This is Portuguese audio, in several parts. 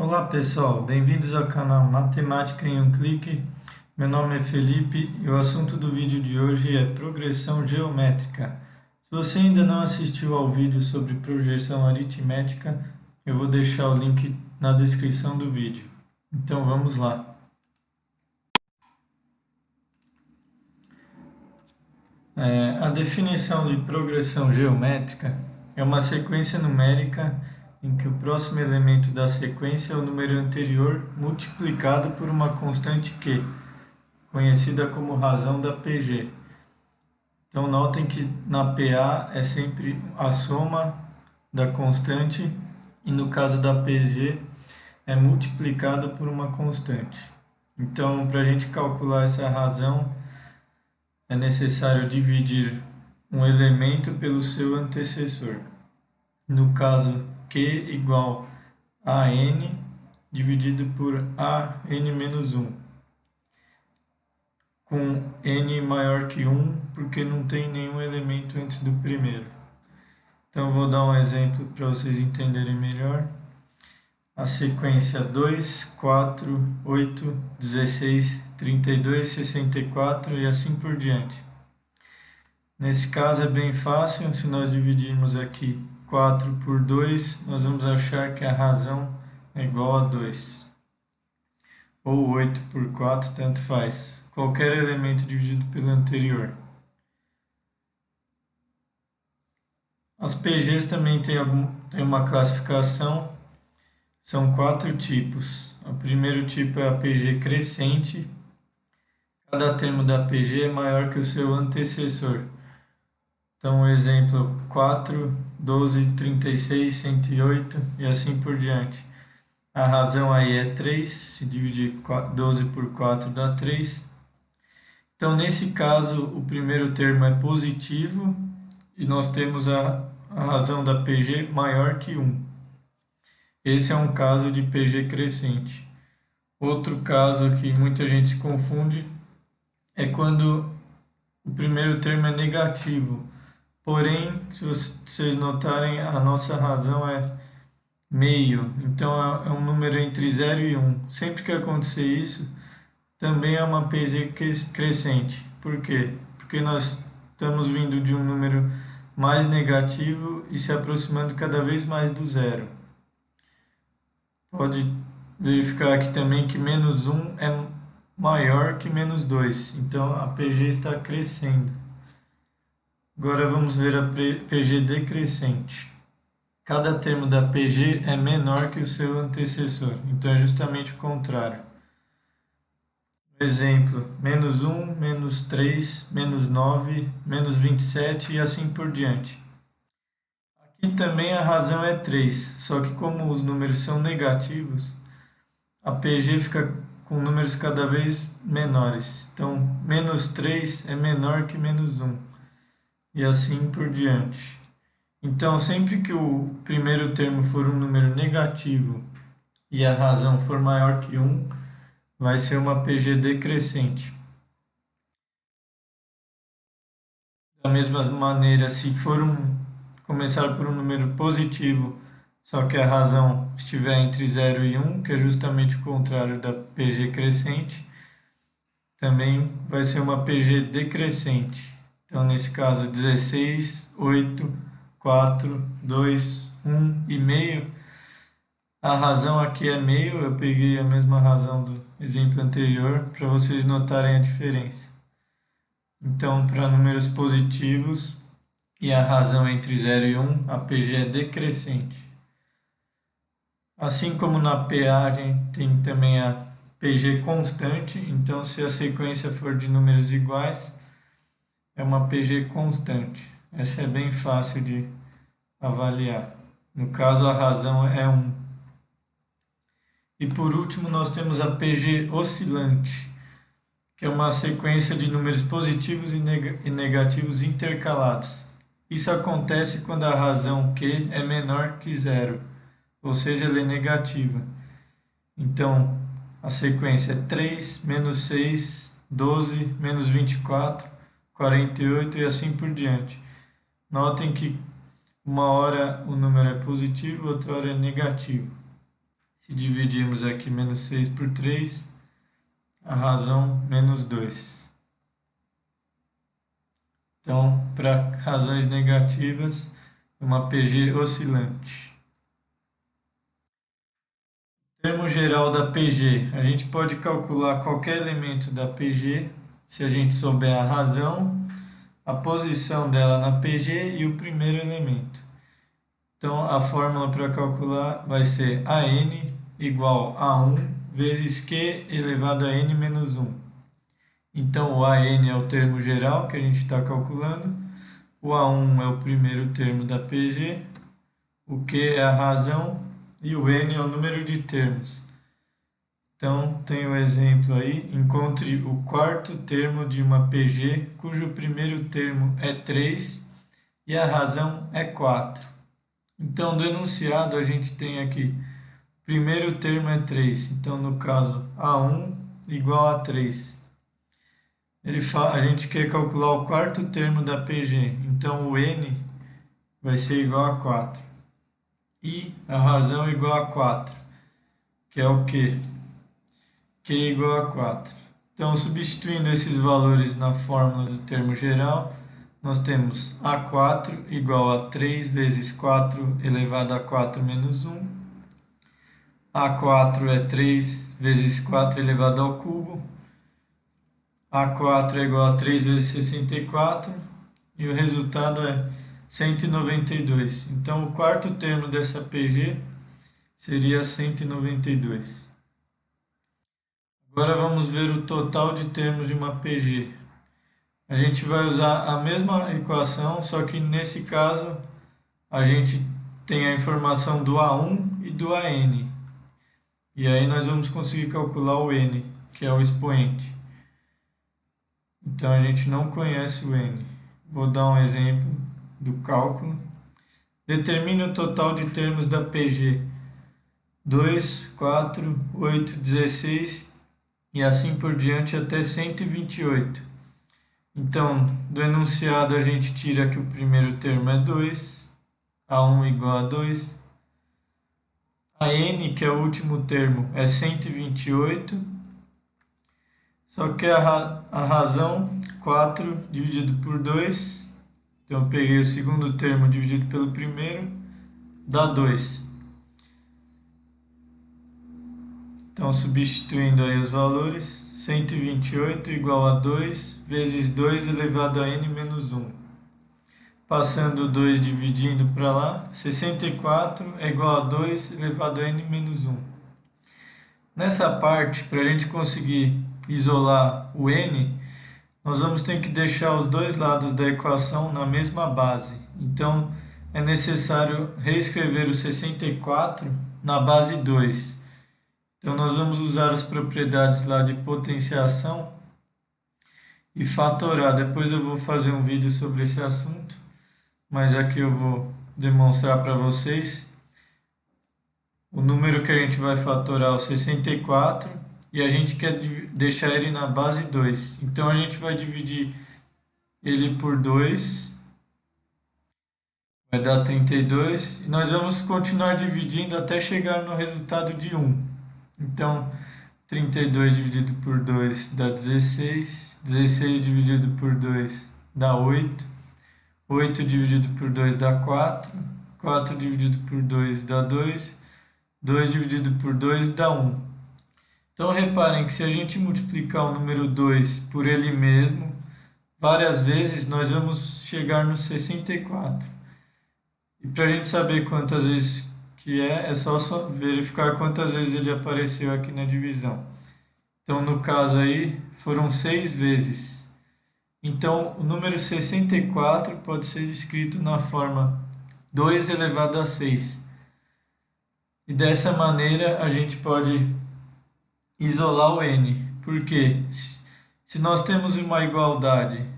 Olá pessoal, bem-vindos ao canal Matemática em um Clique. Meu nome é Felipe e o assunto do vídeo de hoje é progressão geométrica. Se você ainda não assistiu ao vídeo sobre projeção aritmética, eu vou deixar o link na descrição do vídeo. Então vamos lá. A definição de progressão geométrica é uma sequência numérica em que o próximo elemento da sequência é o número anterior multiplicado por uma constante q, conhecida como razão da PG. Então notem que na PA é sempre a soma da constante e no caso da PG é multiplicado por uma constante. Então, para a gente calcular essa razão, é necessário dividir um elemento pelo seu antecessor. No caso, Q igual a n dividido por a n menos 1, com n maior que 1, porque não tem nenhum elemento antes do primeiro. Então, eu vou dar um exemplo para vocês entenderem melhor. A sequência 2, 4, 8, 16, 32, 64 e assim por diante. Nesse caso é bem fácil, se nós dividirmos aqui 4 por 2, nós vamos achar que a razão é igual a 2. Ou 8 por 4, tanto faz. Qualquer elemento dividido pelo anterior. As PGs também têm uma classificação. São 4 tipos. O primeiro tipo é a PG crescente. Cada termo da PG é maior que o seu antecessor. Então, o exemplo 4, 12, 36, 108 e assim por diante. A razão aí é 3, se dividir 12 por 4 dá 3. Então, nesse caso, o primeiro termo é positivo e nós temos a razão da PG maior que 1. Esse é um caso de PG crescente. Outro caso que muita gente se confunde é quando o primeiro termo é negativo. Porém, se vocês notarem, a nossa razão é meio. Então, é um número entre 0 e 1. Sempre que acontecer isso, também é uma PG crescente. Por quê? Porque nós estamos vindo de um número mais negativo e se aproximando cada vez mais do zero. Pode verificar aqui também que menos 1 é maior que menos 2. Então, a PG está crescendo. Agora vamos ver a PG decrescente. Cada termo da PG é menor que o seu antecessor. Então, é justamente o contrário. Exemplo, menos 1, menos 3, menos 9, menos 27 e assim por diante. Aqui também a razão é 3, só que como os números são negativos, a PG fica com números cada vez menores. Então, menos 3 é menor que menos 1 e assim por diante. Então, sempre que o primeiro termo for um número negativo e a razão for maior que 1, vai ser uma PG decrescente. Da mesma maneira, se for começar por um número positivo, só que a razão estiver entre 0 e 1, que é justamente o contrário da PG crescente, também vai ser uma PG decrescente. Então, nesse caso, 16, 8, 4, 2, 1 e meio. A razão aqui é meio, eu peguei a mesma razão do exemplo anterior para vocês notarem a diferença. Então, para números positivos e a razão entre 0 e 1, a PG é decrescente. Assim como na PA, a gente tem também a PG constante, então se a sequência for de números iguais, é uma PG constante. Essa é bem fácil de avaliar. No caso, a razão é 1. E por último, nós temos a PG oscilante, que é uma sequência de números positivos e negativos intercalados. Isso acontece quando a razão Q é menor que 0, ou seja, ela é negativa. Então, a sequência é 3, menos 6, 12, menos 24, 48 e assim por diante. Notem que uma hora o número é positivo, outra hora é negativo. Se Se dividirmos aqui menos 6 por 3, a razão menos 2. Então, para razões negativas, uma PG oscilante. Termo geral da PG. A gente pode calcular qualquer elemento da PG se a gente souber a razão, a posição dela na PG e o primeiro elemento. Então, a fórmula para calcular vai ser AN igual a 1 vezes Q elevado a N menos 1. Então, o AN é o termo geral que a gente está calculando, o A1 é o primeiro termo da PG, o Q é a razão e o N é o número de termos. Então, tem o exemplo aí, encontre o quarto termo de uma PG cujo primeiro termo é 3 e a razão é 4. Então, do enunciado a gente tem aqui, primeiro termo é 3, então no caso A1 igual a 3. A gente quer calcular o quarto termo da PG, então o N vai ser igual a 4. E a razão é igual a 4, que é o Q. Q é igual a 4. Então, substituindo esses valores na fórmula do termo geral, nós temos A4 igual a 3 vezes 4 elevado a 4 menos 1. A4 é 3 vezes 4 elevado ao cubo. A4 é igual a 3 vezes 64 e o resultado é 192. Então, o quarto termo dessa PG seria 192. Agora vamos ver o total de termos de uma PG. A gente vai usar a mesma equação, só que nesse caso a gente tem a informação do A1 e do AN. E aí nós vamos conseguir calcular o N, que é o expoente. Então a gente não conhece o N. Vou dar um exemplo do cálculo. Determine o total de termos da PG. 2, 4, 8, 16 e assim por diante até 128. Então, do enunciado a gente tira que o primeiro termo é 2, A1 igual a 2. A N, que é o último termo, é 128. Só que a razão, 4 dividido por 2. Então, eu peguei o segundo termo dividido pelo primeiro, dá 2. Então, substituindo aí os valores, 128 igual a 2 vezes 2 elevado a n menos 1. Passando o 2 dividindo para lá, 64 é igual a 2 elevado a n menos 1. Nessa parte, para a gente conseguir isolar o n, nós vamos ter que deixar os dois lados da equação na mesma base. Então, é necessário reescrever o 64 na base 2. Então, nós vamos usar as propriedades lá de potenciação e fatorar. Depois eu vou fazer um vídeo sobre esse assunto, mas aqui eu vou demonstrar para vocês. O número que a gente vai fatorar é o 64 e a gente quer deixar ele na base 2. Então, a gente vai dividir ele por 2, vai dar 32, e nós vamos continuar dividindo até chegar no resultado de 1. Então, 32 dividido por 2 dá 16, 16 dividido por 2 dá 8, 8 dividido por 2 dá 4, 4 dividido por 2 dá 2, 2 dividido por 2 dá 1. Então, reparem que se a gente multiplicar o número 2 por ele mesmo, várias vezes nós vamos chegar no 64. E para a gente saber quantas vezes que é só verificar quantas vezes ele apareceu aqui na divisão. Então, no caso aí, foram 6 vezes. Então, o número 64 pode ser escrito na forma 2 elevado a 6. E dessa maneira, a gente pode isolar o n. Porque se nós temos uma igualdade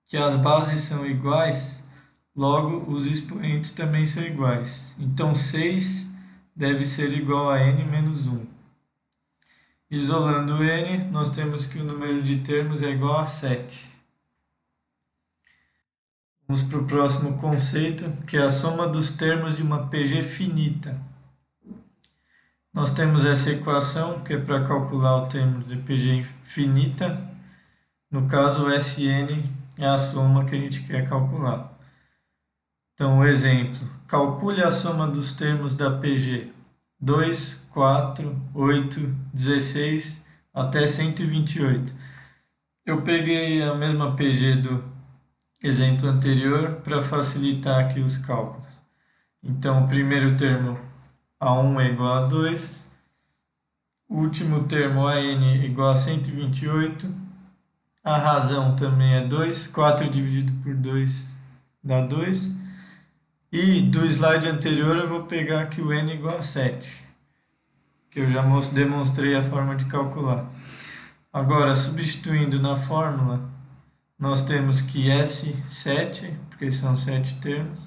que as bases são iguais, logo os expoentes também são iguais. Então, 6 deve ser igual a n menos 1. Isolando o n, nós temos que o número de termos é igual a 7. Vamos para o próximo conceito, que é a soma dos termos de uma PG finita. Nós temos essa equação que é para calcular o termo de PG infinita. No caso, o Sn é a soma que a gente quer calcular. Então, o exemplo: calcule a soma dos termos da PG 2, 4, 8, 16 até 128. Eu peguei a mesma PG do exemplo anterior para facilitar aqui os cálculos. Então, o primeiro termo, A1 é igual a 2, o último termo, AN, é igual a 128, a razão também é 2, 4 dividido por 2 dá 2, e do slide anterior eu vou pegar aqui o N igual a 7, que eu já demonstrei a forma de calcular. Agora, substituindo na fórmula, nós temos que S7, porque são 7 termos,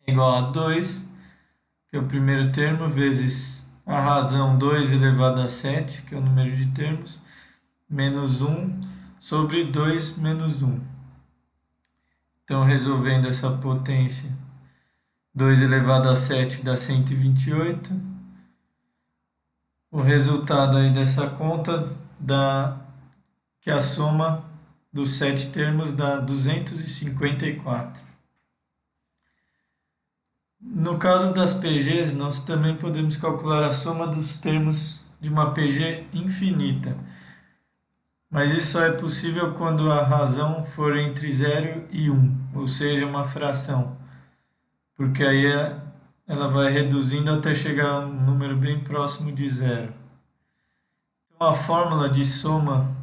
é igual a 2, que é o primeiro termo, vezes a razão 2 elevado a 7, que é o número de termos, menos 1 sobre 2 menos 1. Então, resolvendo essa potência, 2 elevado a 7 dá 128. O resultado aí dessa conta dá que a soma dos 7 termos dá 254. No caso das PGs, nós também podemos calcular a soma dos termos de uma PG infinita. Mas isso só é possível quando a razão for entre 0 e 1, ou seja, uma fração. Porque aí ela vai reduzindo até chegar a um número bem próximo de 0. Então, a fórmula de soma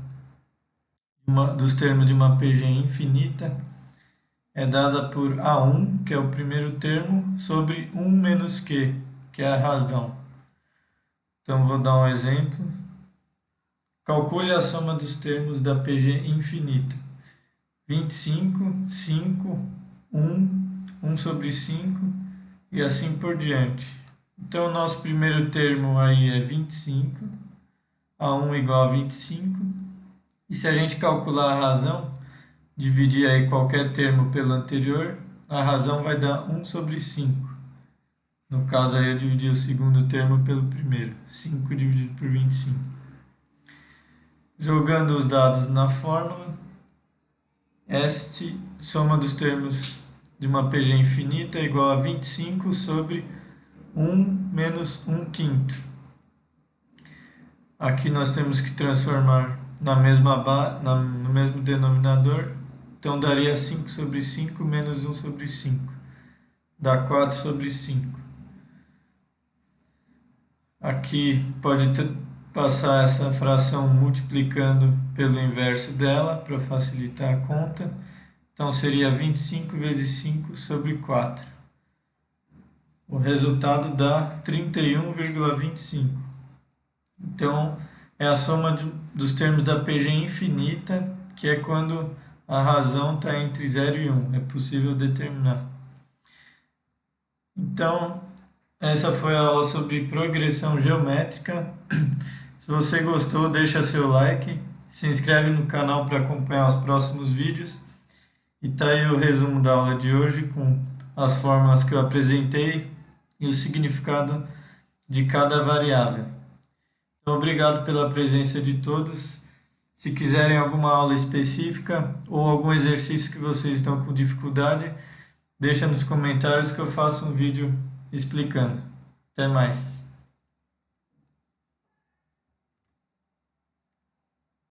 dos termos de uma PG infinita é dada por A1, que é o primeiro termo, sobre 1 menos Q, que é a razão. Então, vou dar um exemplo. Calcule a soma dos termos da PG infinita. 25, 5, 1, 1 sobre 5 e assim por diante. Então, o nosso primeiro termo aí é 25, A1 igual a 25. E se a gente calcular a razão, dividir aí qualquer termo pelo anterior, a razão vai dar 1 sobre 5. No caso aí eu dividi o segundo termo pelo primeiro, 5 dividido por 25. Jogando os dados na fórmula, soma dos termos de uma PG infinita é igual a 25 sobre 1 menos 1 quinto. Aqui nós temos que transformar no mesmo denominador, então daria 5 sobre 5 menos 1 sobre 5. Dá 4 sobre 5. Aqui pode passar essa fração multiplicando pelo inverso dela para facilitar a conta. Então seria 25 vezes 5 sobre 4. O resultado dá 31,25. Então é a soma dos termos da PG infinita, que é quando a razão está entre 0 e 1. É possível determinar. Então, essa foi a aula sobre progressão geométrica. Se você gostou, deixa seu like, se inscreve no canal para acompanhar os próximos vídeos. E tá aí o resumo da aula de hoje com as fórmulas que eu apresentei e o significado de cada variável. Então, obrigado pela presença de todos. Se quiserem alguma aula específica ou algum exercício que vocês estão com dificuldade, deixa nos comentários que eu faço um vídeo explicando. Até mais.